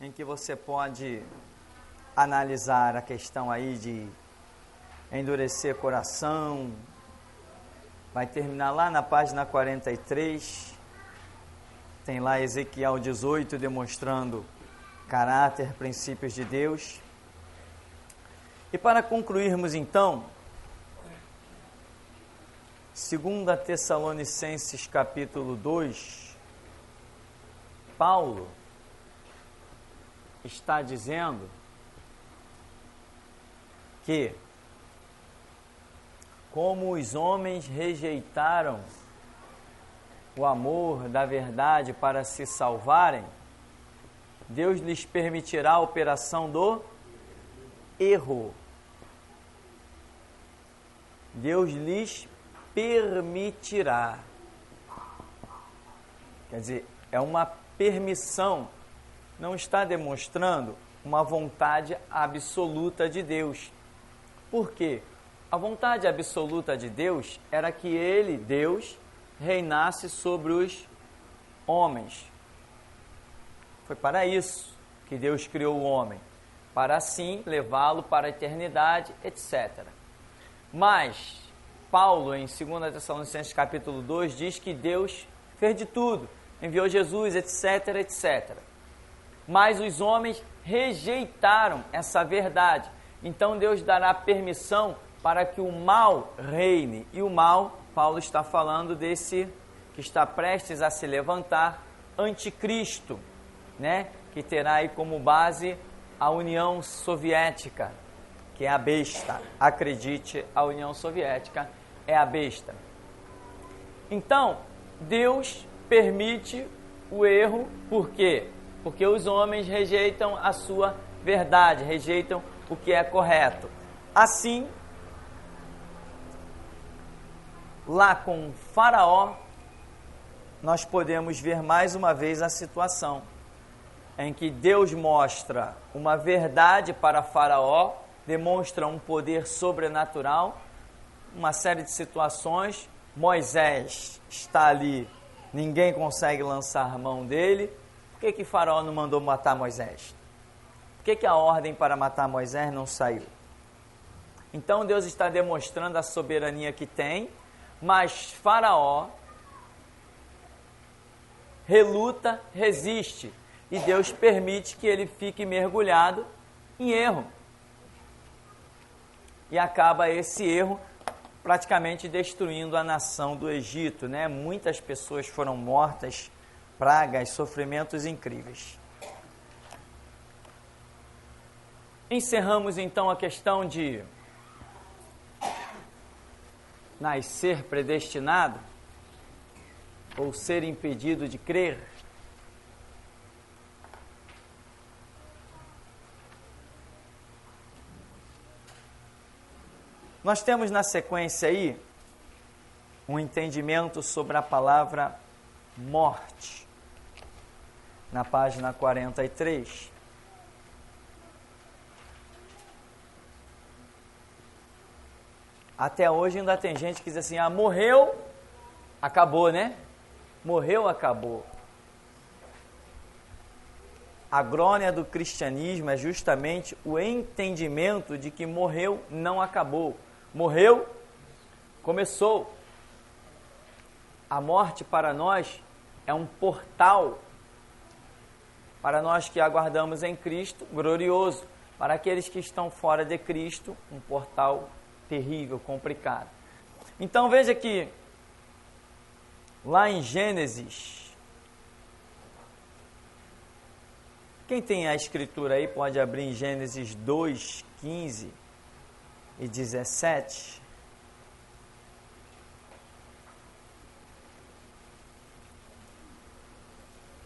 em que você pode analisar a questão aí de endurecer coração. Vai terminar lá na página 43, tem lá Ezequiel 18 demonstrando caráter, princípios de Deus. E para concluirmos então, 2 Tessalonicenses capítulo 2, Paulo está dizendo que, como os homens rejeitaram o amor da verdade para se salvarem, Deus lhes permitirá a operação do erro. Deus lhes permitirá. Quer dizer, é uma permissão, não está demonstrando uma vontade absoluta de Deus. Por quê? A vontade absoluta de Deus era que Ele, Deus, reinasse sobre os homens. Foi para isso que Deus criou o homem, para assim levá-lo para a eternidade, etc. Mas Paulo, em 2 Tessalonicenses capítulo 2, diz que Deus fez de tudo, enviou Jesus, etc, etc. Mas os homens rejeitaram essa verdade. Então Deus dará permissão para que o mal reine. E o mal, Paulo está falando desse que está prestes a se levantar, anticristo, né? Que terá aí como base a União Soviética, que é a besta. Acredite, a União Soviética é a besta. Então, Deus permite o erro, por quê? Porque os homens rejeitam a sua verdade, rejeitam o que é correto. Assim, lá com Faraó, nós podemos ver mais uma vez a situação em que Deus mostra uma verdade para Faraó, demonstra um poder sobrenatural, uma série de situações. Moisés está ali, ninguém consegue lançar mão dele. Por que Faraó não mandou matar Moisés? Por que a ordem para matar Moisés não saiu? Então Deus está demonstrando a soberania que tem, mas Faraó reluta, resiste, e Deus permite que ele fique mergulhado em erro. E acaba esse erro praticamente destruindo a nação do Egito, né? Muitas pessoas foram mortas, pragas, sofrimentos incríveis. Encerramos então a questão de nascer predestinado ou ser impedido de crer. Nós temos na sequência aí um entendimento sobre a palavra morte, na página 43. Até hoje ainda tem gente que diz assim, morreu, acabou, né? Morreu, acabou. A glória do cristianismo é justamente o entendimento de que morreu, não acabou. Morreu, começou. A morte para nós é um portal, para nós que aguardamos em Cristo, glorioso. Para aqueles que estão fora de Cristo, um portal terrível, complicado. Então veja que lá em Gênesis, quem tem a escritura aí pode abrir em Gênesis 2, 15 e 17.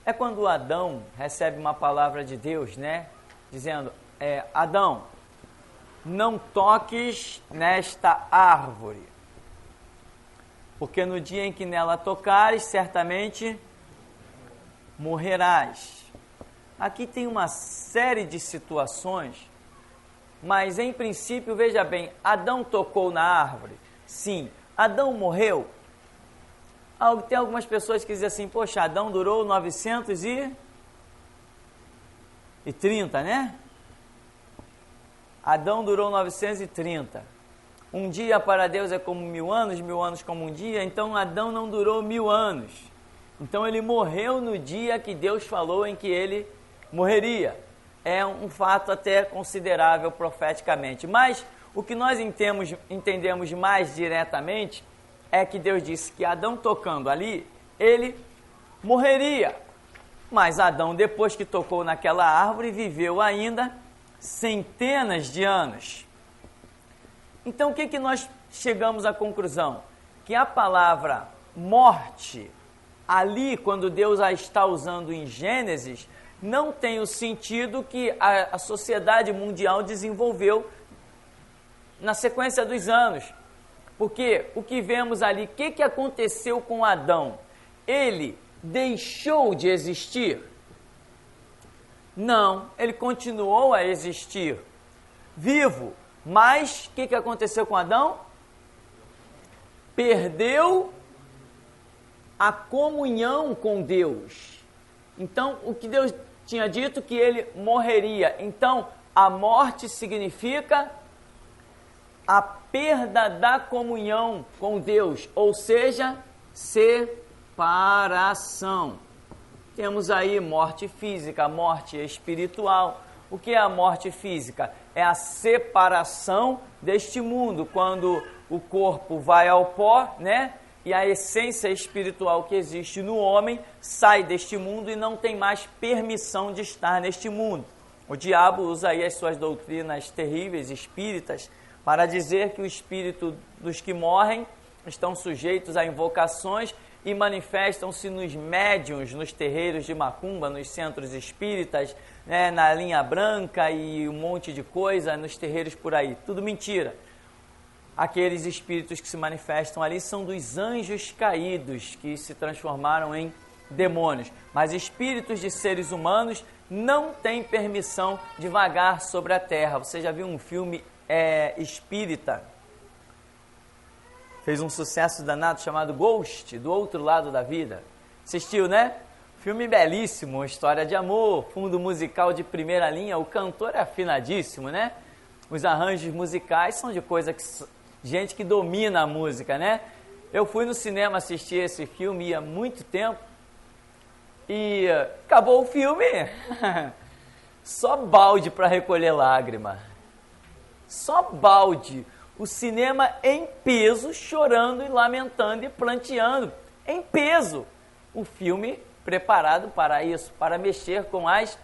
É quando Adão recebe uma palavra de Deus, né? Dizendo, Adão, não toques nesta árvore, porque no dia em que nela tocares, certamente morrerás. Aqui tem uma série de situações, mas em princípio, veja bem, Adão tocou na árvore? Sim. Adão morreu? Tem algumas pessoas que dizem assim, poxa, Adão durou 900 e 930, né? Adão durou 930. Um dia para Deus é como 1000 anos como um dia, então Adão não durou 1000 anos. Então ele morreu no dia que Deus falou em que ele morreria. É um fato até considerável profeticamente. Mas o que nós entendemos mais diretamente é que Deus disse que Adão tocando ali, ele morreria. Mas Adão, depois que tocou naquela árvore, viveu ainda centenas de anos. Então o que nós chegamos à conclusão? Que a palavra morte, ali quando Deus a está usando em Gênesis, não tem o sentido que a sociedade mundial desenvolveu na sequência dos anos. Porque o que vemos ali, o que aconteceu com Adão? Ele deixou de existir? Não, ele continuou a existir, vivo. Mas o que aconteceu com Adão? Perdeu a comunhão com Deus. Então, o que Deus tinha dito que ele morreria. Então, a morte significa a perda da comunhão com Deus, ou seja, separação. Temos aí morte física, morte espiritual. O que é a morte física? É a separação deste mundo, quando o corpo vai ao pó, né? E a essência espiritual que existe no homem sai deste mundo e não tem mais permissão de estar neste mundo. O diabo usa aí as suas doutrinas terríveis, espíritas, para dizer que o espírito dos que morrem estão sujeitos a invocações e manifestam-se nos médiuns, nos terreiros de macumba, nos centros espíritas, né, na linha branca e um monte de coisa, nos terreiros por aí. Tudo mentira. Aqueles espíritos que se manifestam ali são dos anjos caídos, que se transformaram em demônios. Mas espíritos de seres humanos não têm permissão de vagar sobre a terra. Você já viu um filme espírita? Fez um sucesso danado chamado Ghost, Do Outro Lado da Vida. Assistiu, né? Filme belíssimo, história de amor, fundo musical de primeira linha, o cantor é afinadíssimo, né? Os arranjos musicais são de coisa que... gente que domina a música, né? Eu fui no cinema assistir esse filme há muito tempo e acabou o filme, só balde para recolher lágrima. Só balde. O cinema em peso, chorando e lamentando e pranteando. Em peso. O filme preparado para isso, para mexer com as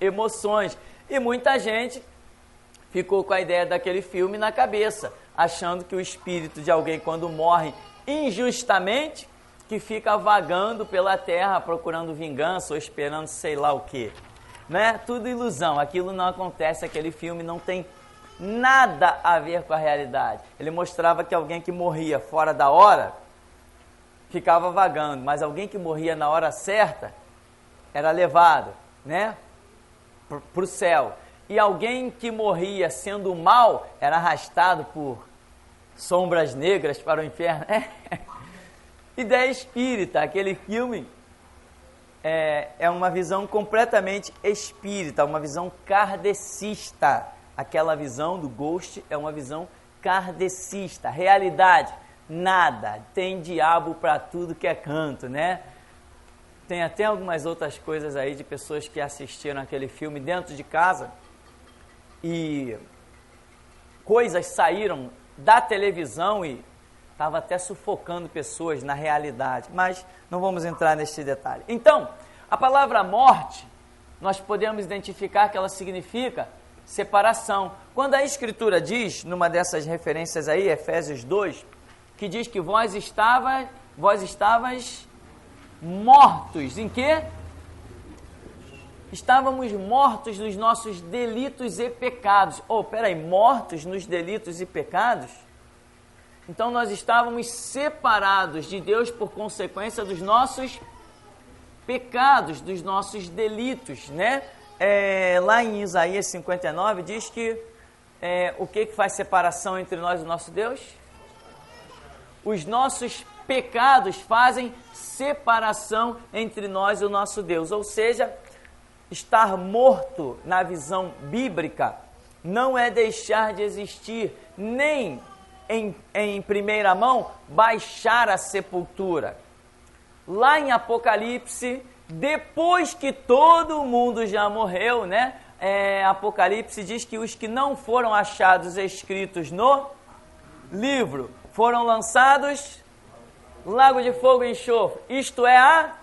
emoções. E muita gente ficou com a ideia daquele filme na cabeça, achando que o espírito de alguém, quando morre injustamente, que fica vagando pela terra, procurando vingança ou esperando sei lá o quê. Né? Tudo ilusão, aquilo não acontece, aquele filme não tem nada a ver com a realidade. Ele mostrava que alguém que morria fora da hora ficava vagando, mas alguém que morria na hora certa era levado, né, para o céu. E alguém que morria sendo mal era arrastado por sombras negras para o inferno. Ideia espírita, aquele filme é uma visão completamente espírita, uma visão kardecista. Aquela visão do Ghost é uma visão kardecista. Realidade, nada. Tem diabo para tudo que é canto, né? Tem até algumas outras coisas aí de pessoas que assistiram aquele filme dentro de casa e coisas saíram da televisão e estava até sufocando pessoas na realidade. Mas não vamos entrar neste detalhe. Então, a palavra morte, nós podemos identificar que ela significa separação. Quando a Escritura diz, numa dessas referências aí, Efésios 2, que diz que vós estavas mortos. Em quê? Estávamos mortos nos nossos delitos e pecados. Mortos nos delitos e pecados? Então nós estávamos separados de Deus por consequência dos nossos pecados, dos nossos delitos, né? Lá em Isaías 59 diz que o que faz separação entre nós e o nosso Deus? Os nossos pecados fazem separação entre nós e o nosso Deus. Ou seja, Estar morto na visão bíblica não é deixar de existir, nem em primeira mão baixar a sepultura. Lá em Apocalipse, depois que todo mundo já morreu, né? Apocalipse diz que os que não foram achados escritos no livro foram lançados no lago de fogo e enxofre. Isto é a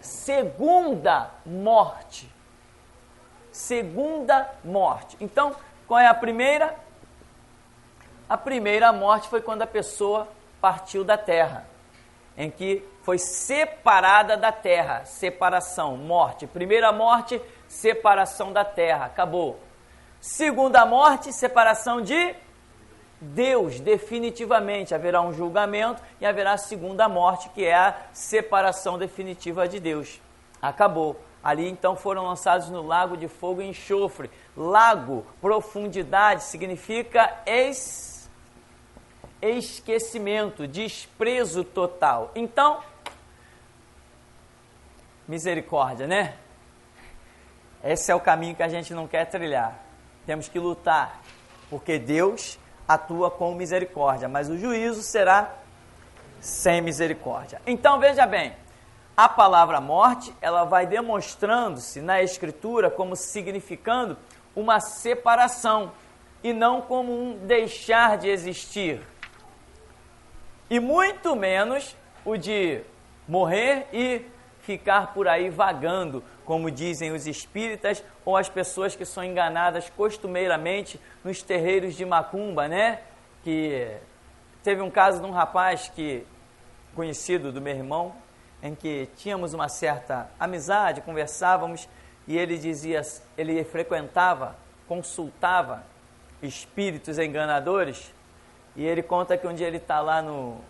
segunda morte. Segunda morte. Então, qual é a primeira? A primeira morte foi quando a pessoa partiu da terra, em que foi separada da terra. Separação, morte. Primeira morte, separação da terra. Acabou. Segunda morte, separação de Deus, definitivamente. Haverá um julgamento e haverá a segunda morte, que é a separação definitiva de Deus. Acabou. Ali então foram lançados no lago de fogo e enxofre. Lago, profundidade, significa esquecimento, desprezo total. Então, misericórdia, né? Esse é o caminho que a gente não quer trilhar. Temos que lutar, porque Deus atua com misericórdia, mas o juízo será sem misericórdia. Então, veja bem, a palavra morte, ela vai demonstrando-se na Escritura como significando uma separação e não como um deixar de existir. E muito menos o de morrer e ficar por aí vagando, como dizem os espíritas ou as pessoas que são enganadas costumeiramente nos terreiros de macumba, né? Que teve um caso de um rapaz conhecido do meu irmão, em que tínhamos uma certa amizade, conversávamos, e ele dizia, ele frequentava, consultava espíritos enganadores, e ele conta que um dia ele está lá no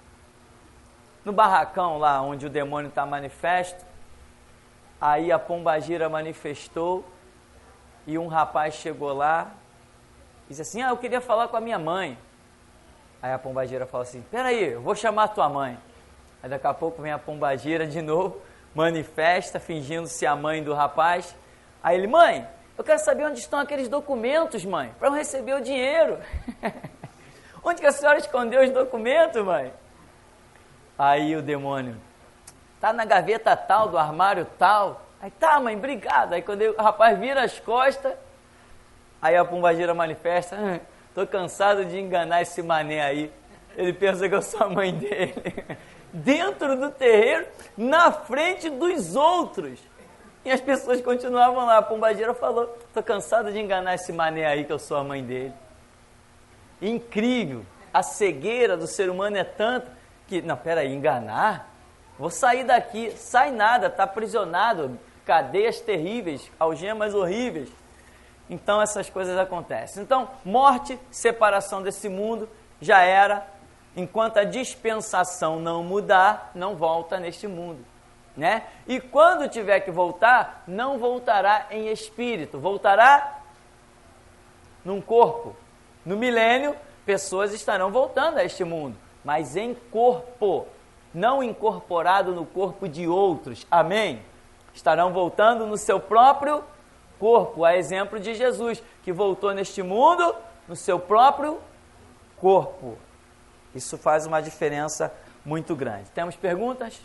barracão, lá onde o demônio está manifesto, aí a pombagira manifestou, e um rapaz chegou lá, e disse assim, eu queria falar com a minha mãe. Aí a pombagira falou assim, peraí, eu vou chamar a tua mãe. Aí daqui a pouco vem a pombagira de novo, manifesta, fingindo-se a mãe do rapaz. Aí ele, mãe, eu quero saber onde estão aqueles documentos, mãe, para eu receber o dinheiro. Onde que a senhora escondeu os documentos, mãe? Aí o demônio, tá na gaveta tal, do armário tal. Aí, tá, mãe, obrigado. Aí quando o rapaz vira as costas, aí a pombagira manifesta, tô cansado de enganar esse mané aí. Ele pensa que eu sou a mãe dele. Dentro do terreiro, na frente dos outros. E as pessoas continuavam lá. A pombagira falou, tô cansado de enganar esse mané aí que eu sou a mãe dele. Incrível. A cegueira do ser humano é tanta que, não, peraí, enganar? Vou sair daqui. Sai nada, tá aprisionado. Cadeias terríveis, algemas horríveis. Então essas coisas acontecem. Então, morte, separação desse mundo, já era. Enquanto a dispensação não mudar, não volta neste mundo, né? E quando tiver que voltar, não voltará em espírito, voltará num corpo. No milênio, pessoas estarão voltando a este mundo, mas em corpo, não incorporado no corpo de outros. Amém? Estarão voltando no seu próprio corpo, a exemplo de Jesus, que voltou neste mundo no seu próprio corpo. Isso faz uma diferença muito grande. Temos perguntas?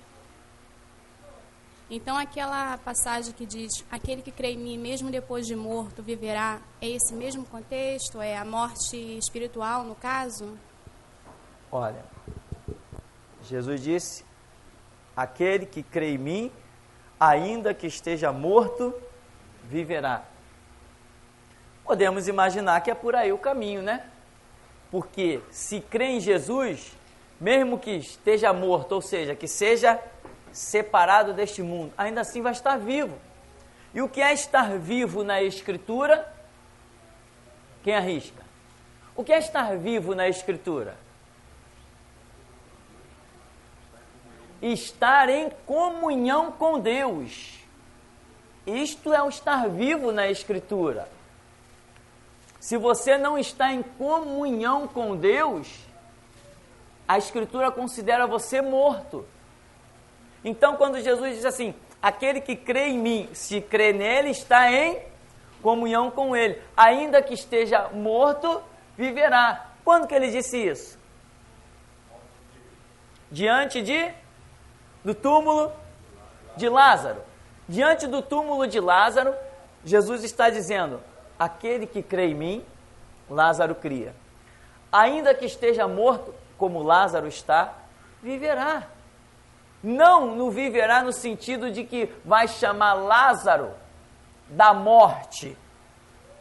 Então, aquela passagem que diz, aquele que crê em mim, mesmo depois de morto, viverá, é esse mesmo contexto? É a morte espiritual, no caso? Olha, Jesus disse, aquele que crê em mim, ainda que esteja morto, viverá. Podemos imaginar que é por aí o caminho, né? Porque se crê em Jesus, mesmo que esteja morto, ou seja, que seja separado deste mundo, ainda assim vai estar vivo. E o que é estar vivo na Escritura? Quem arrisca? O que é estar vivo na Escritura? Estar em comunhão com Deus. Isto é o estar vivo na Escritura. Se você não está em comunhão com Deus, a Escritura considera você morto. Então, quando Jesus diz assim, Aquele que crê em mim, se crê nele, está em comunhão com ele. Ainda que esteja morto, viverá. Quando que ele disse isso? Diante do túmulo de Lázaro. Diante do túmulo de Lázaro, Jesus está dizendo, aquele que crê em mim, Lázaro cria. Ainda que esteja morto, como Lázaro está, viverá. Não viverá no sentido de que vai chamar Lázaro da morte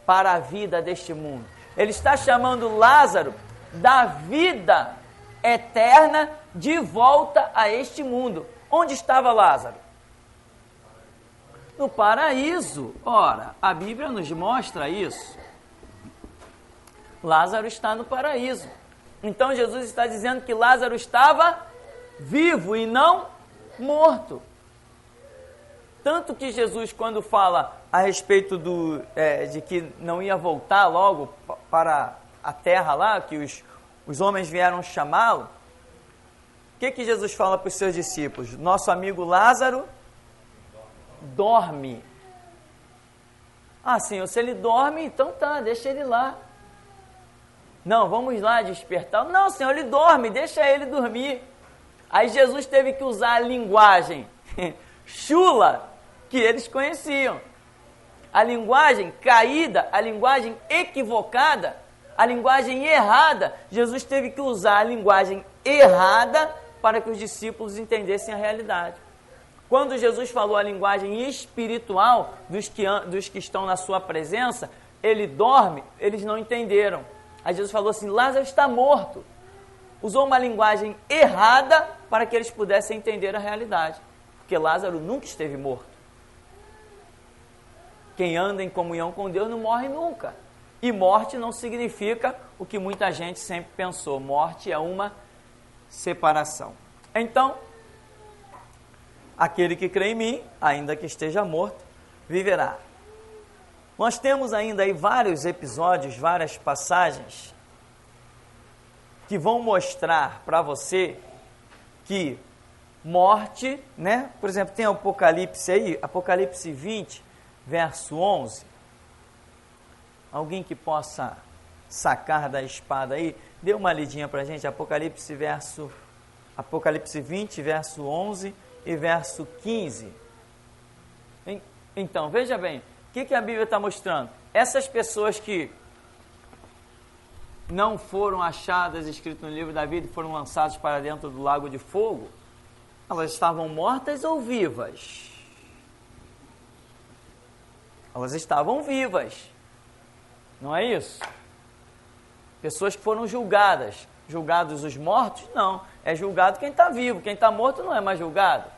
para a vida deste mundo. Ele está chamando Lázaro da vida eterna de volta a este mundo. Onde estava Lázaro? No paraíso. Ora, a Bíblia nos mostra isso. Lázaro está no paraíso. Então Jesus está dizendo que Lázaro estava vivo e não morto. Tanto que Jesus, quando fala a respeito de que não ia voltar logo para a terra lá, que os homens vieram chamá-lo, o que Jesus fala para os seus discípulos? Nosso amigo Lázaro dorme. Ah, Senhor, se ele dorme, então tá, deixa ele lá. Não, vamos lá despertar. Não, Senhor, ele dorme, deixa ele dormir. Aí Jesus teve que usar a linguagem chula que eles conheciam. A linguagem caída, a linguagem equivocada, a linguagem errada. Jesus teve que usar a linguagem errada para que os discípulos entendessem a realidade. Quando Jesus falou a linguagem espiritual dos que estão na sua presença, ele dorme, eles não entenderam. Aí Jesus falou assim, Lázaro está morto. Usou uma linguagem errada para que eles pudessem entender a realidade. Porque Lázaro nunca esteve morto. Quem anda em comunhão com Deus não morre nunca. E morte não significa o que muita gente sempre pensou. Morte é uma separação. Então, aquele que crê em mim, ainda que esteja morto, viverá. Nós temos ainda aí vários episódios, várias passagens que vão mostrar para você que morte, né? Por exemplo, tem Apocalipse aí, Apocalipse 20, verso 11. Alguém que possa sacar da espada aí, dê uma lidinha para a gente, Apocalipse 20, verso 11 e verso 15. Então, veja bem, o que a Bíblia está mostrando? Essas pessoas que não foram achadas escritas no livro da vida e foram lançadas para dentro do lago de fogo, elas estavam mortas ou vivas? Elas estavam vivas. Não é isso? Pessoas que foram julgadas. Julgados os mortos? Não. É julgado quem está vivo. Quem está morto não é mais julgado.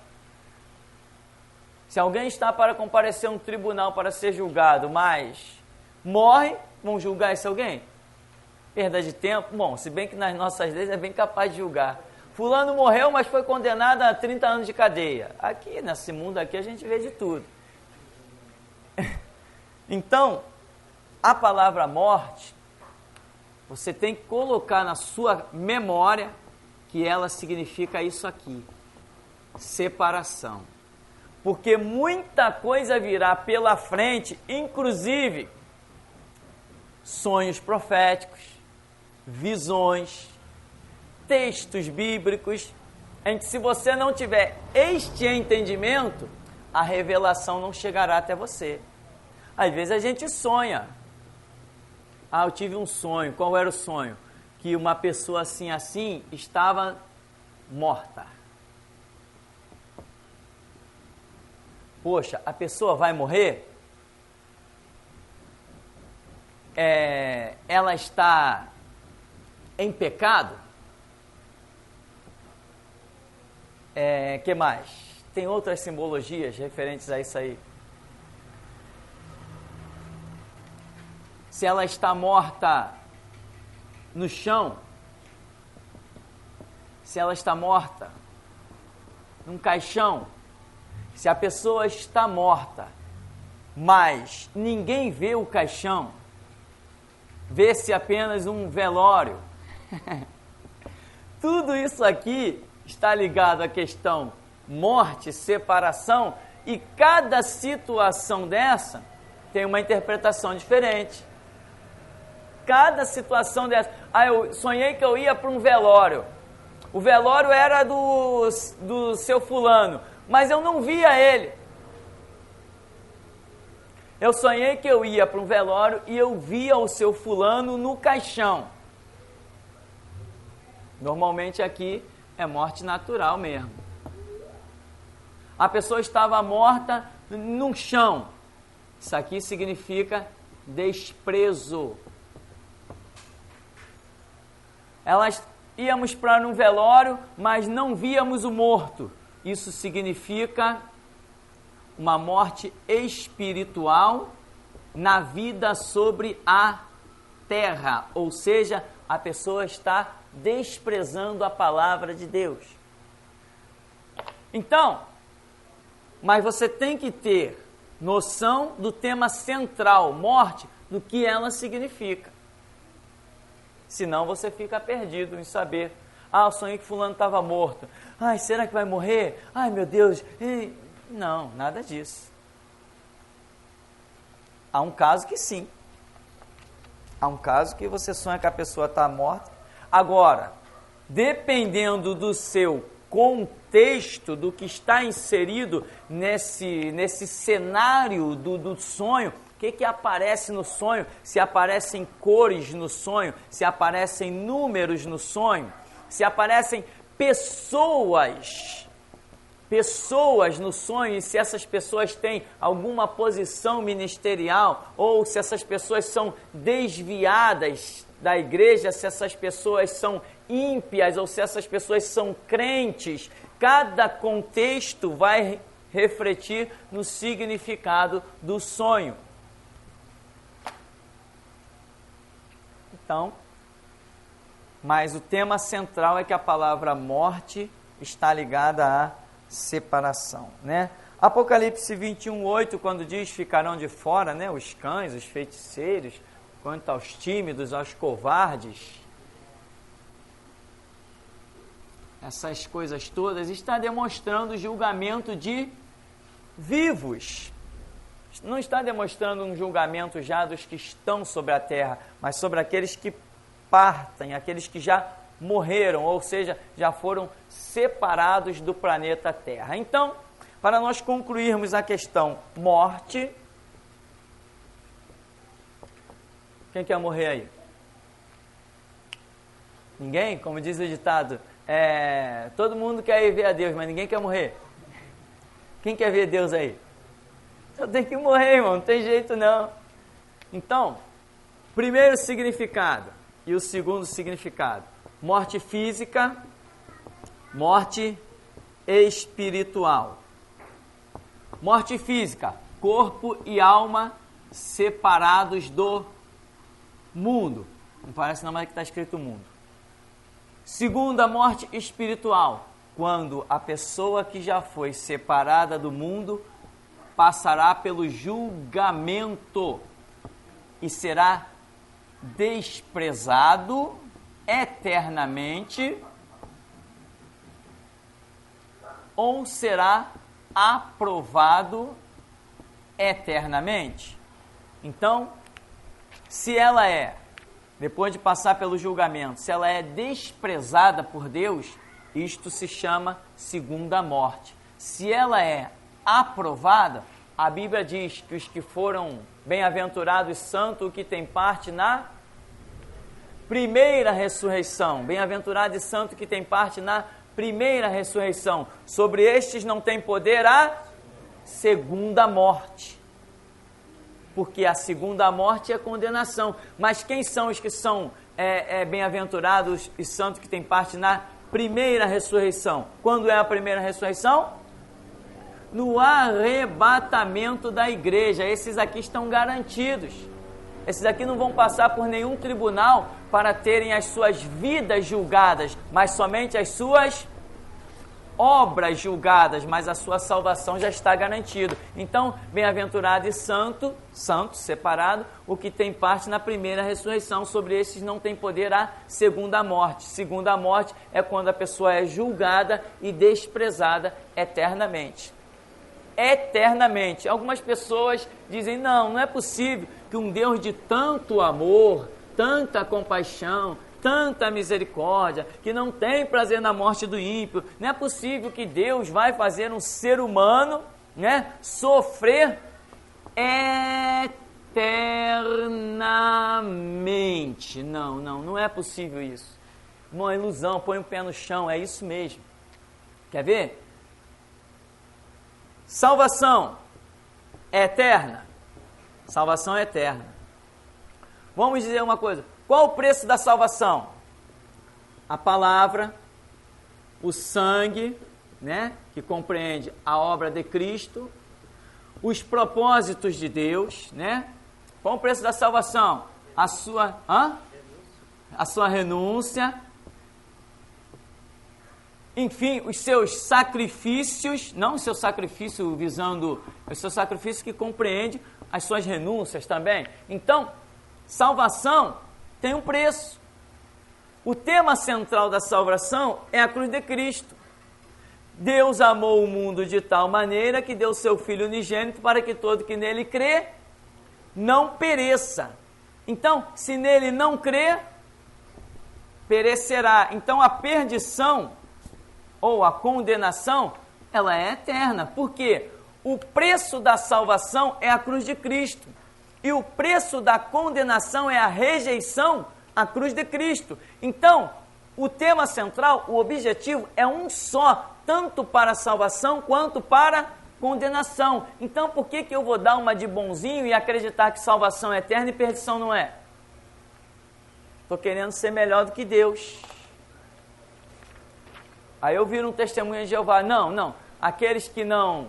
Se alguém está para comparecer a um tribunal para ser julgado, mas morre, vão julgar esse alguém? Perda de tempo? Bom, se bem que nas nossas leis é bem capaz de julgar. Fulano morreu, mas foi condenado a 30 anos de cadeia. Aqui, nesse mundo aqui, a gente vê de tudo. Então, a palavra morte, você tem que colocar na sua memória que ela significa isso aqui. Separação. Porque muita coisa virá pela frente, inclusive sonhos proféticos, visões, textos bíblicos, em que se você não tiver este entendimento, a revelação não chegará até você. Às vezes a gente sonha. Ah, eu tive um sonho. Qual era o sonho? Que uma pessoa assim estava morta. Poxa, a pessoa vai morrer? Ela está em pecado? Que mais? Tem outras simbologias referentes a isso aí. Se ela está morta no chão, se ela está morta num caixão, se a pessoa está morta, mas ninguém vê o caixão, vê-se apenas um velório. Tudo isso aqui está ligado à questão morte, separação E cada situação dessa tem uma interpretação diferente. Cada situação dessa. Eu sonhei que eu ia para um velório. O velório era do seu fulano, mas eu não via ele. Eu sonhei que eu ia para um velório e eu via o seu fulano no caixão. Normalmente aqui é morte natural mesmo. A pessoa estava morta no chão. Isso aqui significa desprezo. Íamos para um velório, mas não víamos o morto. Isso significa uma morte espiritual na vida sobre a terra. Ou seja, a pessoa está desprezando a palavra de Deus. Então, mas você tem que ter noção do tema central, morte, do que ela significa. Senão você fica perdido em saber. Eu sonhei que fulano estava morto. Será que vai morrer? Meu Deus. Não, nada disso. Há um caso que sim. Há um caso que você sonha que a pessoa está morta. Agora, dependendo do seu contexto, do que está inserido nesse cenário do sonho, o que aparece no sonho, se aparecem cores no sonho, se aparecem números no sonho, se aparecem pessoas no sonho, e se essas pessoas têm alguma posição ministerial, ou se essas pessoas são desviadas da igreja, se essas pessoas são ímpias, ou se essas pessoas são crentes, cada contexto vai refletir no significado do sonho. Então, mas o tema central é que a palavra morte está ligada à separação, né? Apocalipse 21:8, quando diz ficarão de fora, né, os cães, os feiticeiros, quanto aos tímidos, aos covardes, essas coisas todas, está demonstrando o julgamento de vivos. Não está demonstrando um julgamento já dos que estão sobre a terra, mas sobre aqueles que partem, aqueles que já morreram, ou seja, já foram separados do planeta Terra. Então, para nós concluirmos a questão morte, quem quer morrer aí? Ninguém? Como diz o ditado, todo mundo quer ir ver a Deus, mas ninguém quer morrer. Quem quer ver Deus aí? Só tem que morrer, irmão, não tem jeito não. Então, primeiro significado e o segundo significado. Morte física, morte espiritual. Morte física, corpo e alma separados do mundo. Não parece não, mas que está escrito mundo. Segunda, morte espiritual, quando a pessoa que já foi separada do mundo passará pelo julgamento e será desprezado eternamente ou será aprovado eternamente. Então, se ela depois de passar pelo julgamento, se ela é desprezada por Deus, isto se chama segunda morte. Se ela é aprovada, a Bíblia diz que os que foram bem-aventurados santos, o que tem parte na primeira ressurreição. Bem-aventurado e santo que tem parte na primeira ressurreição. Sobre estes não tem poder a segunda morte. Porque a segunda morte é condenação. Mas quem são os que são bem-aventurados e santos que têm parte na primeira ressurreição? Quando é a primeira ressurreição? No arrebatamento da igreja. Esses aqui estão garantidos. Esses aqui não vão passar por nenhum tribunal para terem as suas vidas julgadas, mas somente as suas obras julgadas, mas a sua salvação já está garantida. Então, bem-aventurado e santo, separado, o que tem parte na primeira ressurreição. Sobre esses não tem poder a segunda morte. Segunda morte é quando a pessoa é julgada e desprezada eternamente. eternamente. Algumas pessoas dizem, não é possível que um Deus de tanto amor, tanta compaixão, tanta misericórdia, que não tem prazer na morte do ímpio, não é possível que Deus vai fazer um ser humano, né, sofrer eternamente. Não é possível isso. Uma ilusão, põe o pé no chão, é isso mesmo. Quer ver? Salvação é eterna. Salvação é eterna. Vamos dizer uma coisa. Qual o preço da salvação? A palavra, o sangue, né, que compreende a obra de Cristo, os propósitos de Deus, né? Qual o preço da salvação? A sua renúncia. Enfim, os seus sacrifícios, não o seu sacrifício visando, o seu sacrifício que compreende as suas renúncias também. Então, salvação tem um preço. O tema central da salvação é a cruz de Cristo. Deus amou o mundo de tal maneira que deu seu Filho unigênito para que todo que nele crê não pereça. Então, se nele não crê, perecerá. Então, a perdição ou a condenação, ela é eterna. Por quê? O preço da salvação é a cruz de Cristo. E o preço da condenação é a rejeição à cruz de Cristo. Então, o tema central, o objetivo é um só, tanto para a salvação quanto para a condenação. Então, por que eu vou dar uma de bonzinho e acreditar que salvação é eterna e perdição não é? Estou querendo ser melhor do que Deus. Aí eu viro um testemunho de Jeová. Não. Aqueles que não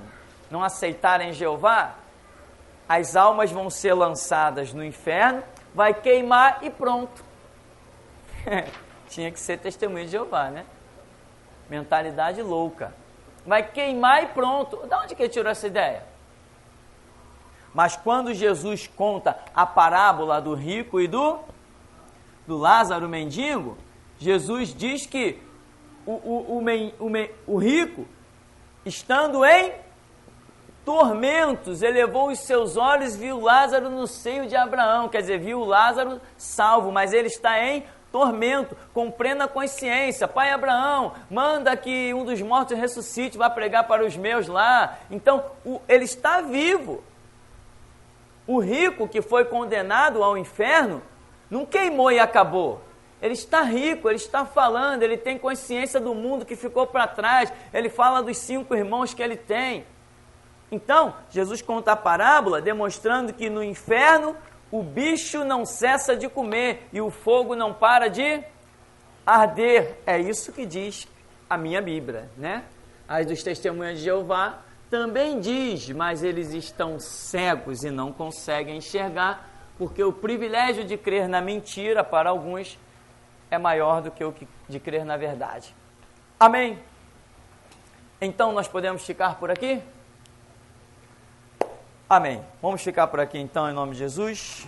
aceitarem Jeová, as almas vão ser lançadas no inferno, vai queimar e pronto. Tinha que ser testemunho de Jeová, né? Mentalidade louca. Vai queimar e pronto. De onde que ele tirou essa ideia? Mas quando Jesus conta a parábola do rico e do Lázaro, o mendigo, Jesus diz que o rico, estando em tormentos, elevou os seus olhos e viu Lázaro no seio de Abraão. Quer dizer, viu Lázaro salvo, mas ele está em tormento, com plena consciência. Pai Abraão, manda que um dos mortos ressuscite, vá pregar para os meus lá. Então, ele está vivo. O rico que foi condenado ao inferno, não queimou e acabou. Ele está rico, ele está falando, ele tem consciência do mundo que ficou para trás, ele fala dos 5 irmãos que ele tem. Então, Jesus conta a parábola demonstrando que no inferno o bicho não cessa de comer e o fogo não para de arder. É isso que diz a minha Bíblia, né? As dos Testemunhas de Jeová também diz, mas eles estão cegos e não conseguem enxergar, porque o privilégio de crer na mentira para alguns é maior do que o de crer na verdade. Amém? Então nós podemos ficar por aqui? Amém. Vamos ficar por aqui então, em nome de Jesus.